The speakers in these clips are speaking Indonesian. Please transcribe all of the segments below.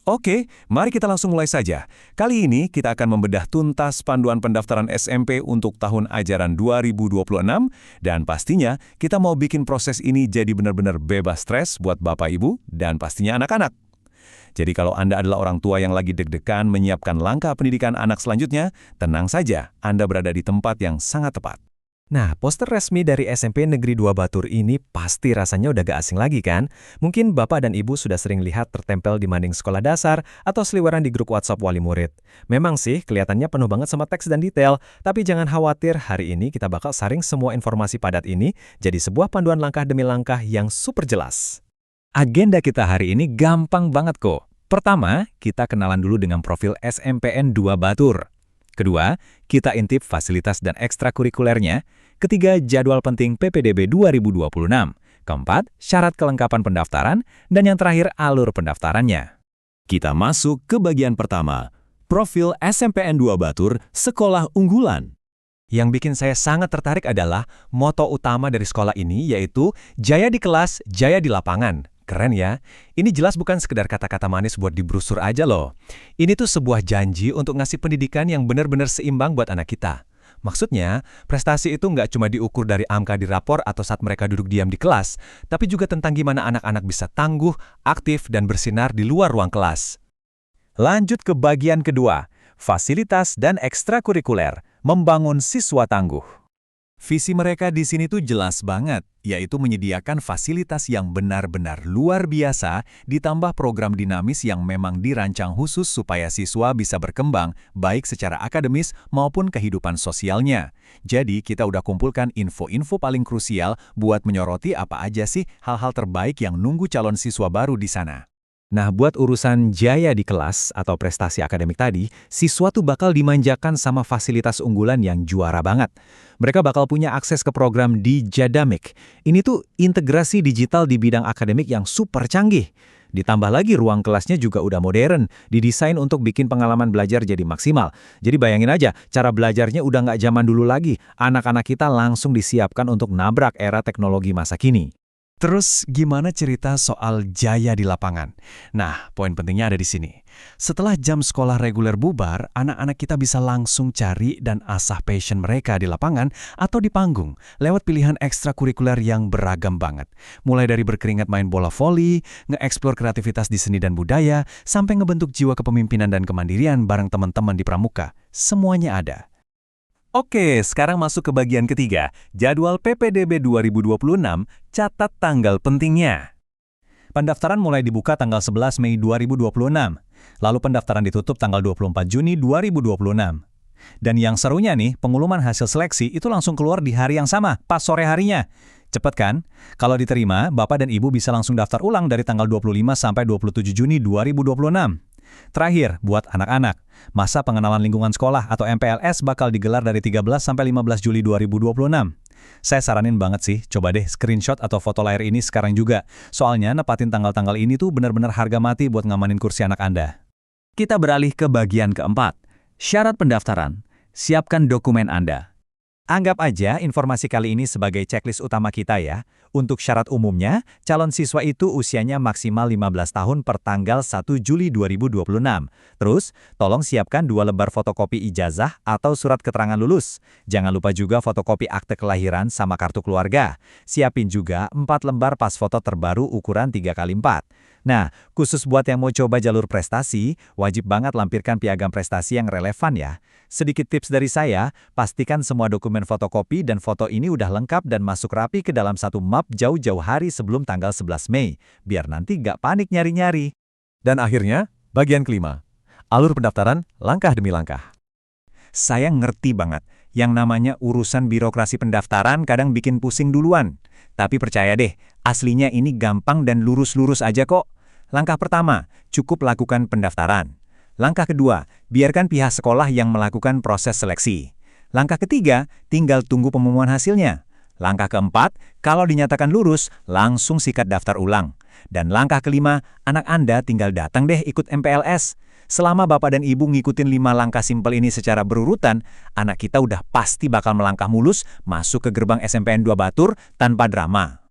Oke, mari kita langsung mulai saja. Kali ini kita akan membedah tuntas panduan pendaftaran SMP untuk tahun ajaran 2026 dan pastinya kita mau bikin proses ini jadi benar-benar bebas stres buat Bapak Ibu dan pastinya anak-anak. Jadi kalau Anda adalah orang tua yang lagi deg-degan menyiapkan langkah pendidikan anak selanjutnya, tenang saja, Anda berada di tempat yang sangat tepat. Nah, poster resmi dari SMP Negeri 2 Batur ini pasti rasanya udah gak asing lagi kan? Mungkin Bapak dan Ibu sudah sering lihat tertempel di maning sekolah dasar atau seliweran di grup WhatsApp wali murid. Memang sih, kelihatannya penuh banget sama teks dan detail, tapi jangan khawatir, hari ini kita bakal saring semua informasi padat ini jadi sebuah panduan langkah demi langkah yang super jelas. Agenda kita hari ini gampang banget kok. Pertama, kita kenalan dulu dengan profil SMPN 2 Batur. Kedua, kita intip fasilitas dan ekstrakurikulernya. Ketiga, jadwal penting PPDB 2026. Keempat, syarat kelengkapan pendaftaran. Dan yang terakhir, alur pendaftarannya. Kita masuk ke bagian pertama, profil SMPN 2 Batur, sekolah unggulan. Yang bikin saya sangat tertarik adalah moto utama dari sekolah ini, yaitu Jaya di kelas, Jaya di lapangan. Keren ya? Ini jelas bukan sekedar kata-kata manis buat di brosur aja loh. Ini tuh sebuah janji untuk ngasih pendidikan yang benar-benar seimbang buat anak kita. Maksudnya, prestasi itu nggak cuma diukur dari angka di rapor atau saat mereka duduk diam di kelas, tapi juga tentang gimana anak-anak bisa tangguh, aktif, dan bersinar di luar ruang kelas. Lanjut ke bagian kedua, fasilitas dan ekstrakurikuler, membangun siswa tangguh. Visi mereka di sini tuh jelas banget, yaitu menyediakan fasilitas yang benar-benar luar biasa, ditambah program dinamis yang memang dirancang khusus supaya siswa bisa berkembang, baik secara akademis maupun kehidupan sosialnya. Jadi, kita udah kumpulkan info-info paling krusial buat menyoroti apa aja sih hal-hal terbaik yang nunggu calon siswa baru di sana. Nah, buat urusan jaya di kelas atau prestasi akademik tadi, siswa tuh bakal dimanjakan sama fasilitas unggulan yang juara banget. Mereka bakal punya akses ke program Dijadamik. Ini tuh integrasi digital di bidang akademik yang super canggih. Ditambah lagi ruang kelasnya juga udah modern, didesain untuk bikin pengalaman belajar jadi maksimal. Jadi bayangin aja, cara belajarnya udah nggak zaman dulu lagi. Anak-anak kita langsung disiapkan untuk nabrak era teknologi masa kini. Terus gimana cerita soal jaya di lapangan? Nah, poin pentingnya ada di sini. Setelah jam sekolah reguler bubar, anak-anak kita bisa langsung cari dan asah passion mereka di lapangan atau di panggung lewat pilihan ekstrakurikuler yang beragam banget. Mulai dari berkeringat main bola voli, nge-explore kreativitas di seni dan budaya, sampai ngebentuk jiwa kepemimpinan dan kemandirian bareng teman-teman di pramuka. Semuanya ada. Oke, sekarang masuk ke bagian ketiga, jadwal PPDB 2026, catat tanggal pentingnya. Pendaftaran mulai dibuka tanggal 11 Mei 2026, lalu pendaftaran ditutup tanggal 24 Juni 2026. Dan yang serunya nih, pengumuman hasil seleksi itu langsung keluar di hari yang sama, pas sore harinya. Cepet kan? Kalau diterima, Bapak dan Ibu bisa langsung daftar ulang dari tanggal 25 sampai 27 Juni 2026. Terakhir, buat anak-anak, masa pengenalan lingkungan sekolah atau MPLS bakal digelar dari 13 sampai 15 Juli 2026. Saya saranin banget sih, coba deh screenshot atau foto layar ini sekarang juga. Soalnya nepatin tanggal-tanggal ini tuh benar-benar harga mati buat ngamanin kursi anak Anda. Kita beralih ke bagian keempat, syarat pendaftaran. Siapkan dokumen Anda. Anggap aja informasi kali ini sebagai checklist utama kita ya. Untuk syarat umumnya, calon siswa itu usianya maksimal 15 tahun per tanggal 1 Juli 2026. Terus, tolong siapkan 2 lembar fotokopi ijazah atau surat keterangan lulus. Jangan lupa juga fotokopi akte kelahiran sama kartu keluarga. Siapin juga 4 lembar pas foto terbaru ukuran 3x4. Nah, khusus buat yang mau coba jalur prestasi, wajib banget lampirkan piagam prestasi yang relevan ya. Sedikit tips dari saya, pastikan semua dokumen fotokopi dan foto ini udah lengkap dan masuk rapi ke dalam satu map jauh-jauh hari sebelum tanggal 11 Mei, biar nanti nggak panik nyari-nyari. Dan akhirnya, bagian kelima, alur pendaftaran langkah demi langkah. Saya ngerti banget, yang namanya urusan birokrasi pendaftaran kadang bikin pusing duluan. Tapi percaya deh, aslinya ini gampang dan lurus-lurus aja kok. Langkah pertama, cukup lakukan pendaftaran. Langkah kedua, biarkan pihak sekolah yang melakukan proses seleksi. Langkah ketiga, tinggal tunggu pengumuman hasilnya. Langkah keempat, kalau dinyatakan lurus, langsung sikat daftar ulang. Dan langkah kelima, anak Anda tinggal datang deh ikut MPLS. Selama Bapak dan Ibu ngikutin 5 langkah simpel ini secara berurutan, anak kita udah pasti bakal melangkah mulus masuk ke gerbang SMPN 2 Batur tanpa drama.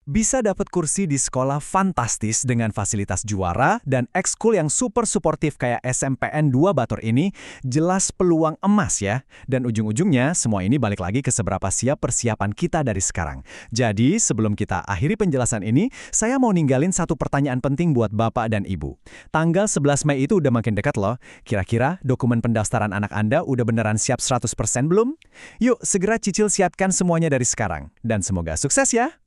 Bisa dapat kursi di sekolah fantastis dengan fasilitas juara dan ekskul yang super suportif kayak SMPN 2 Batur ini, jelas peluang emas ya. Dan ujung-ujungnya, semua ini balik lagi ke seberapa siap persiapan kita dari sekarang. Jadi, sebelum kita akhiri penjelasan ini, saya mau ninggalin satu pertanyaan penting buat Bapak dan Ibu. Tanggal 11 Mei itu udah makin dekat loh. Kira-kira dokumen pendaftaran anak Anda udah beneran siap 100% belum? Yuk, segera cicil siapkan semuanya dari sekarang. Dan semoga sukses ya!